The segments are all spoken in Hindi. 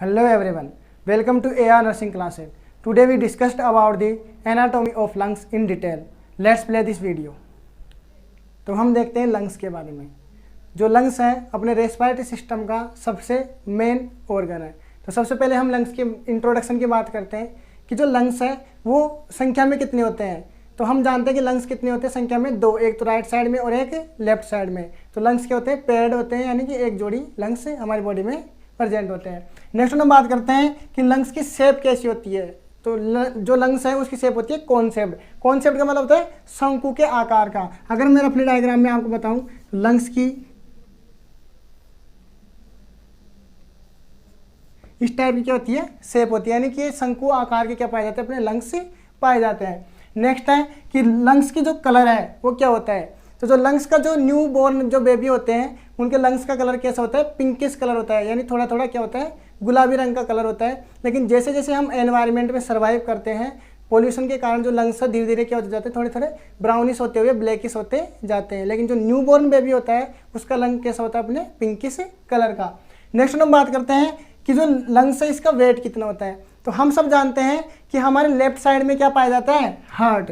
Hello everyone, welcome to AR Nursing classes. Today we discussed about the anatomy of lungs in detail. Let's play this video. तो हम देखते हैं लंग्स के बारे में। जो लंग्स है अपने रेस्पिरेटरी सिस्टम का सबसे मेन ऑर्गन है। तो सबसे पहले हम लंग्स के इंट्रोडक्शन की बात करते हैं कि जो लंग्स है वो संख्या में कितने होते हैं। तो हम जानते हैं कि लंग्स कितने होते हैं संख्या में दो, एक तो राइट साइड में और एक लेफ्ट साइड में। तो लंग्स क्या होते हैं, पेयर्ड होते हैं, यानी कि एक जोड़ी लंग्स हमारी बॉडी में प्रेजेंट होते हैं। नेक्स्ट हम बात करते हैं कि लंग्स की शेप कैसी होती है। तो जो लंग्स है उसकी शेप होती है कॉन्सेप्ट। कॉन्सेप्ट का मतलब होता है शंकु के आकार का। अगर मैं रफली डायग्राम में आपको बताऊं लंग्स की इस टाइप की क्या होती है, शेप होती है, यानी कि शंकु आकार के क्या पाए जाते हैं, अपने लंग्स से पाए जाते हैं। नेक्स्ट है कि लंग्स की जो कलर है वो क्या होता है। तो जो लंग्स का जो न्यू बॉर्न जो बेबी होते हैं उनके लंग्स का कलर कैसा होता है, पिंकिश कलर होता है, यानी थोड़ा थोड़ा क्या होता है, गुलाबी रंग का कलर होता है। लेकिन जैसे जैसे हम एनवायरनमेंट में सर्वाइव करते हैं पोल्यूशन के कारण जो लंग्स है धीरे धीरे क्या होते जाते हैं, थोड़े थोड़े ब्राउनिश होते हुए ब्लैकिश होते जाते हैं। लेकिन जो न्यू बॉर्न बेबी होता है उसका लंग कैसा होता है, अपने पिंकिश कलर का। नेक्स्ट हम बात करते हैं कि जो लंग्स है इसका वेट कितना होता है। तो हम सब जानते हैं कि हमारे लेफ्ट साइड में क्या पाया जाता है, हार्ट,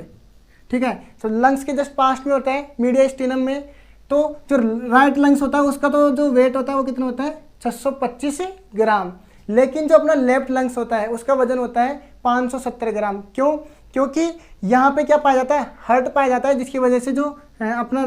ठीक है। तो लंग्स के जस्ट पास्ट में होता है मीडियस्टिनम में। तो जो राइट लंग्स होता है उसका तो जो वेट होता है वो कितना होता है, 625 ग्राम। लेकिन जो अपना लेफ्ट लंग्स होता है उसका वजन होता है 570 ग्राम। क्यों? क्योंकि यहाँ पे क्या पाया जाता है, हार्ट पाया जाता है, जिसकी वजह से जो अपना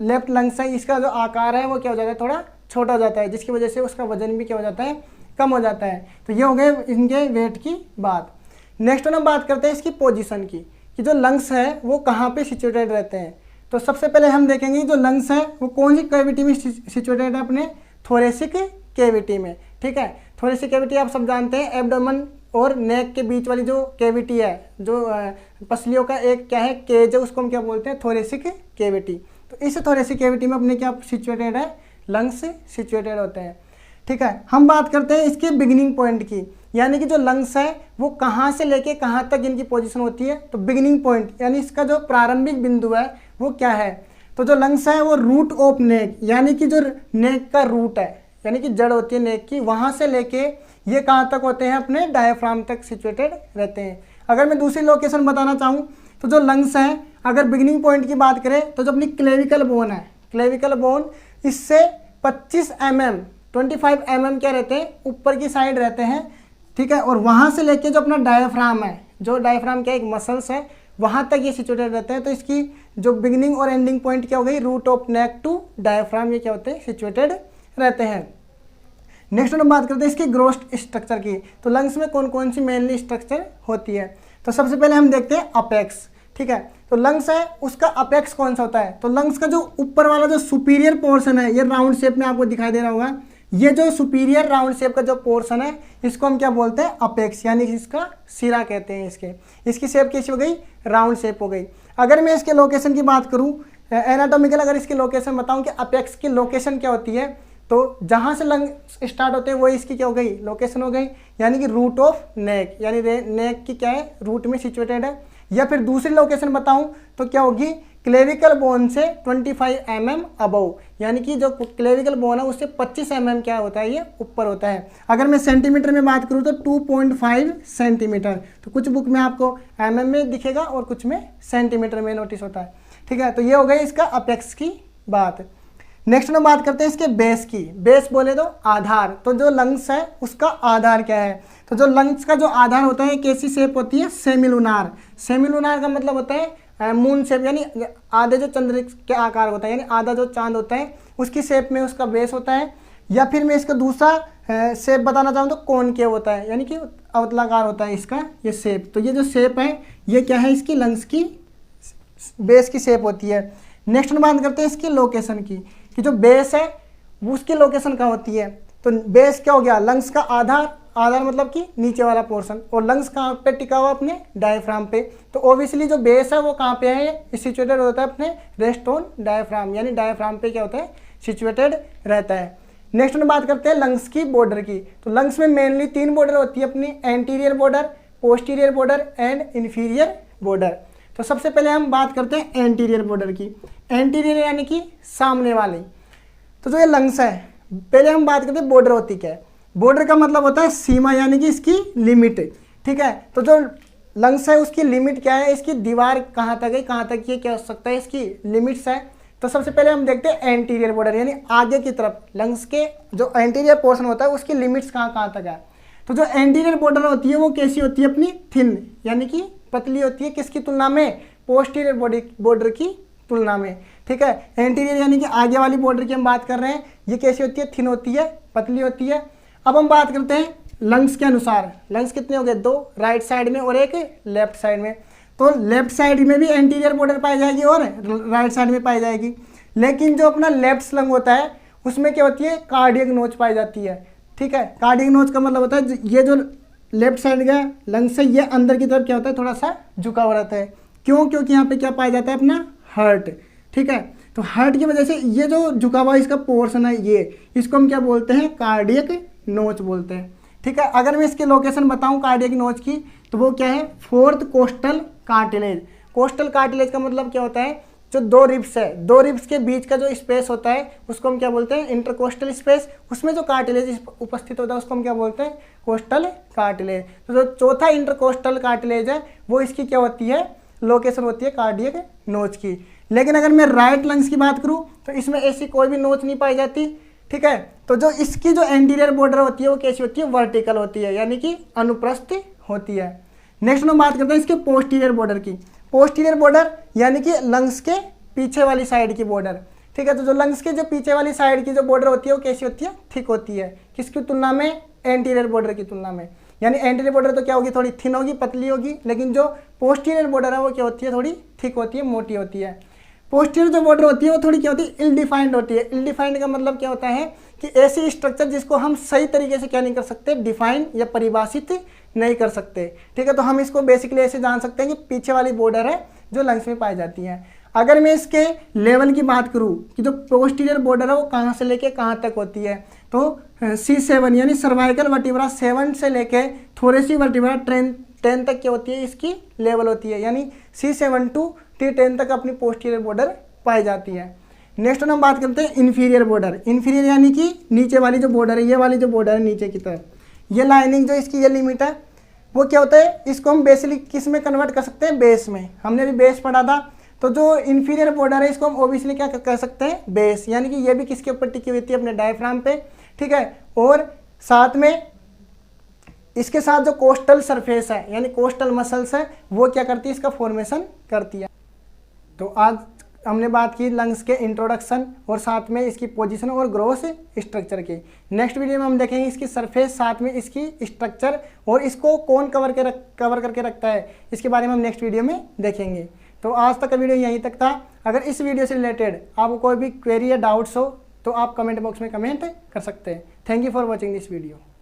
लेफ्ट लंग्स है इसका जो आकार है वो क्या हो जाता है, थोड़ा छोटा हो जाता है, जिसकी वजह से उसका वजन भी क्या हो जाता है, कम हो जाता है। तो ये हो गए इनके वेट की बात। नेक्स्ट हम बात करते हैं इसकी पोजीशन की, कि जो लंग्स है वो कहाँ पे सिचुएटेड रहते हैं। तो सबसे पहले हम देखेंगे जो लंग्स है वो कौन सी कैविटी में सिचुएटेड है, अपने थोरेसिक कैविटी में, ठीक है। थोरेसिक कैविटी आप सब जानते हैं एब्डोमेन और नेक के बीच वाली जो कैविटी है, जो पसलियों का एक क्या है, केज है, उसको हम क्या बोलते हैं, थोरेसिक कैविटी। तो इस थोरेसिक कैविटी में अपने क्या सिचुएटेड है, लंग्स सिचुएटेड होते हैं, ठीक है। हम बात करते हैं इसके बिगिनिंग पॉइंट की, यानी कि जो लंग्स है वो कहाँ से लेके कहाँ तक इनकी पोजीशन होती है। तो बिगिनिंग पॉइंट यानी इसका जो प्रारंभिक बिंदु है वो क्या है। तो जो लंग्स है वो रूट ऑफ नेक, यानी कि जो नेक का रूट है, यानी कि जड़ होती है नेक की, वहाँ से लेके ये कहाँ तक होते हैं, अपने डायफ्राम तक सिचुएटेड रहते हैं। अगर मैं दूसरी लोकेशन बताना चाहूँ तो जो लंग्स हैं अगर बिगिनिंग पॉइंट की बात करें तो जो अपनी क्लेविकल बोन है, क्लेविकल बोन इससे 25 mm 25 mm क्या रहते हैं, ऊपर की साइड रहते हैं, ठीक है। और वहाँ से लेके जो अपना डायफ्राम है, जो डायफ्राम क्या एक मसल्स है, वहाँ तक ये सिचुएटेड रहते हैं। तो इसकी जो बिगिनिंग और एंडिंग पॉइंट क्या हो गई, root of neck to diaphragm, ये क्या होते हैं, सिचुएटेड रहते हैं। नेक्स्ट हम बात करते हैं इसकी ग्रोथ स्ट्रक्चर की। तो लंग्स में कौन कौन सी मेनली स्ट्रक्चर होती है। तो सबसे पहले हम देखते हैं अपेक्स, ठीक है। तो लंग्स है उसका अपेक्स कौन सा होता है। तो लंग्स का जो ऊपर वाला जो सुपीरियर पोर्शन है, ये राउंड शेप में आपको दिखाई दे रहा होगा, ये जो सुपीरियर राउंड शेप का जो पोर्शन है इसको हम क्या बोलते हैं, अपेक्स, यानी इसका सिरा कहते हैं। इसकी शेप कैसी हो गई, राउंड शेप हो गई। अगर मैं इसके लोकेशन की बात करूं एनाटॉमिकल, अगर इसकी लोकेशन बताऊं कि अपेक्स की लोकेशन क्या होती है, तो जहां से लंग स्टार्ट होते हैं वो इसकी क्या हो गई, लोकेशन हो गई, यानी कि रूट ऑफ नेक, यानी नेक की क्या है, रूट में सिचुएटेड है। या फिर दूसरी लोकेशन बताऊं तो क्या होगी, क्लेविकल बोन से 25 mm अबव, यानी कि जो क्लेविकल बोन है उससे 25 mm क्या होता है, ये ऊपर होता है। अगर मैं सेंटीमीटर में बात करूं तो 2.5 सेंटीमीटर। तो कुछ बुक में आपको mm में दिखेगा और कुछ में सेंटीमीटर में नोटिस होता है, ठीक है। तो ये हो गई इसका अपेक्स की बात। नेक्स्ट हम बात करते हैं इसके बेस की। बेस बोले तो आधार। तो जो लंग्स है उसका आधार क्या है। तो जो लंग्स का जो आधार होता है कैसी शेप होती है, सेमिलुनार। सेमिलुनार का मतलब होता है मून शेप, यानी आधे जो चंद्र के आकार होता है, यानी आधा जो चांद होता है उसकी शेप में उसका बेस होता है। या फिर मैं इसका दूसरा शेप बताना चाहूँ तो कॉनकेव होता है, यानी कि अवतलाकार होता है इसका ये शेप। तो ये जो शेप है ये क्या है, इसकी लंग्स की बेस की शेप होती है। नेक्स्ट हम बात करते हैं इसकी लोकेशन की, कि जो बेस है उसकी लोकेशन कहाँ होती है। तो बेस क्या हो गया, लंग्स का आधार, आधार मतलब कि नीचे वाला पोर्शन, और लंग्स कहाँ पे टिका हुआ, अपने डायफ्राम पे। तो ओबियसली जो बेस है वो कहाँ पे है, सिचुएटेड होता है अपने रेस्ट ऑन डायफ्राम, यानी डायफ्राम पे क्या होता है, सिचुएटेड रहता है। नेक्स्ट हम बात करते हैं लंग्स की बॉर्डर की। तो लंग्स में मेनली 3 बॉर्डर होती है अपनी, anterior border, posterior border and inferior border. तो सबसे पहले हम बात करते हैं एंटीरियर बॉर्डर की। एंटीरियर यानी कि सामने वाली। तो जो ये लंग्स है, पहले हम बात करते हैं बॉर्डर होती क्या है। बॉर्डर का मतलब होता है सीमा यानी कि इसकी लिमिट, ठीक है। तो जो लंग्स है उसकी लिमिट क्या है, इसकी दीवार कहाँ तक है, कहाँ तक ये क्या हो सकता है, इसकी लिमिट्स है। तो सबसे पहले हम देखते हैं एंटीरियर बॉर्डर यानी आगे की तरफ, लंग्स के जो एंटीरियर पोर्शन होता है उसकी लिमिट्स कहाँ तक है। तो जो एंटीरियर बॉर्डर होती है वो कैसी होती है, अपनी थिन यानी कि पतली होती है, किसकी तुलना में, पोस्टीरियर बॉर्डर की तुलना में, ठीक है। एंटीरियर यानी कि आगे वाली बॉर्डर की हम बात कर रहे हैं, ये कैसी होती है, थिन होती है, पतली होती है। अब हम बात करते हैं लंग्स के अनुसार, लंग्स कितने हो गए, 2 राइट साइड में और एक लेफ्ट साइड में। तो लेफ्ट साइड में भी एंटीरियर बॉर्डर पाई जाएगी और राइट साइड में पाई जाएगी, लेकिन जो अपना लेफ्ट लंग होता है उसमें क्या होती है, कार्डियक नोच पाई जाती है, ठीक है। कार्डियक नोच का मतलब होता है ये जो लेफ्ट साइड का लंग्स है ये अंदर की तरफ क्या होता है, थोड़ा सा झुका हुआ रहता है। क्यों, क्योंकि यहाँ पे क्या पाया जाता है, अपना हार्ट, ठीक है। तो हार्ट की वजह से ये जो झुका हुआ इसका पोर्शन है ये, इसको हम क्या बोलते हैं, कार्डियक नोच बोलते हैं, ठीक है। अगर मैं इसकी लोकेशन बताऊं कार्डियक नोच की, तो वो क्या है, 4th costal cartilage. Costal cartilage का मतलब क्या होता है, जो 2 रिब्स है, 2 रिब्स के बीच का जो स्पेस होता है उसको हम क्या बोलते हैं, इंटरकोस्टल स्पेस। उसमें जो कार्टिलेज उपस्थित होता है उसको हम क्या बोलते हैं, कोस्टल कार्टिलेज। तो जो चौथा इंटरकोस्टल कार्टिलेज है वो इसकी क्या होती है, लोकेशन होती है कार्डियक नोच की। लेकिन अगर मैं राइट लंग्स की बात करूं तो इसमें ऐसी कोई भी नोच नहीं पाई जाती, ठीक है। तो जो इसकी जो एंटीरियर बॉर्डर होती है वो कैसी होती है, वर्टिकल होती है यानी कि अनुप्रस्थ होती है। नेक्स्ट हम बात करते हैं इसके पोस्टीरियर बॉर्डर की। पोस्टीरियर बॉर्डर यानी कि लंग्स के पीछे वाली साइड की बॉर्डर, ठीक है। तो जो लंग्स के जो पीछे वाली साइड की जो बॉर्डर होती है वो कैसी होती है, थिक होती है, किसकी तुलना में, एंटीरियर बॉर्डर की तुलना में। यानी एंटीरियर बॉर्डर तो क्या होगी, थोड़ी थिन होगी, पतली होगी, लेकिन जो पोस्टीरियर बॉर्डर है वो क्या होती है, थोड़ी थिक होती है, मोटी होती है। पोस्टीरियर जो बॉर्डर होती है वो थोड़ी क्या होती है, इल डिफाइंड होती है। इल डिफाइंड का मतलब क्या होता है कि ऐसी स्ट्रक्चर जिसको हम सही तरीके से क्या नहीं कर सकते, डिफाइन या परिभाषित नहीं कर सकते, ठीक है। तो हम इसको बेसिकली ऐसे जान सकते हैं कि पीछे वाली बॉर्डर है जो लंग्स में पाई जाती है। अगर मैं इसके लेवल की बात करूं कि जो पोस्टीरियर बॉर्डर है वो कहाँ से लेके कहाँ तक होती है, तो C7 यानी सर्वाइकल वर्टिब्रा 7 से लेके थोरेसिक वर्टिब्रा 10 तक क्या होती है, इसकी लेवल होती है। यानी C7 to T10 तक अपनी पोस्टीरियर बॉर्डर पाई जाती है। नेक्स्ट हम बात करते हैं इन्फीरियर बॉर्डर। इन्फीरियर यानी कि नीचे वाली जो बॉर्डर है, ये वाली जो बॉर्डर है नीचे की तरफ, ये लाइनिंग जो इसकी ये लिमिट है वो क्या होता है, इसको हम बेसिकली किस में कन्वर्ट कर सकते हैं, बेस में। हमने अभी बेस पढ़ा था। तो जो इन्फीरियर बॉर्डर है इसको हम ओबियसली क्या कर सकते हैं, बेस, यानी कि ये भी किसके ऊपर टिकी हुई थी, अपने डायफ्राम पे, ठीक है। और साथ में इसके साथ जो कोस्टल सरफेस है यानी कोस्टल मसल्स है वो क्या करती है, इसका फॉर्मेशन करती है। तो आज हमने बात की लंग्स के इंट्रोडक्शन और साथ में इसकी पोजीशन और ग्रोथ स्ट्रक्चर की। नेक्स्ट वीडियो में हम देखेंगे इसकी सरफेस, साथ में इसकी स्ट्रक्चर और इसको कौन कवर करके रखता है, इसके बारे में हम नेक्स्ट वीडियो में देखेंगे। तो आज तक का वीडियो यहीं तक था। अगर इस वीडियो से रिलेटेड आपको कोई भी क्वेरी या डाउट्स हो तो आप कमेंट बॉक्स में कमेंट कर सकते हैं। Thank you for watching this video.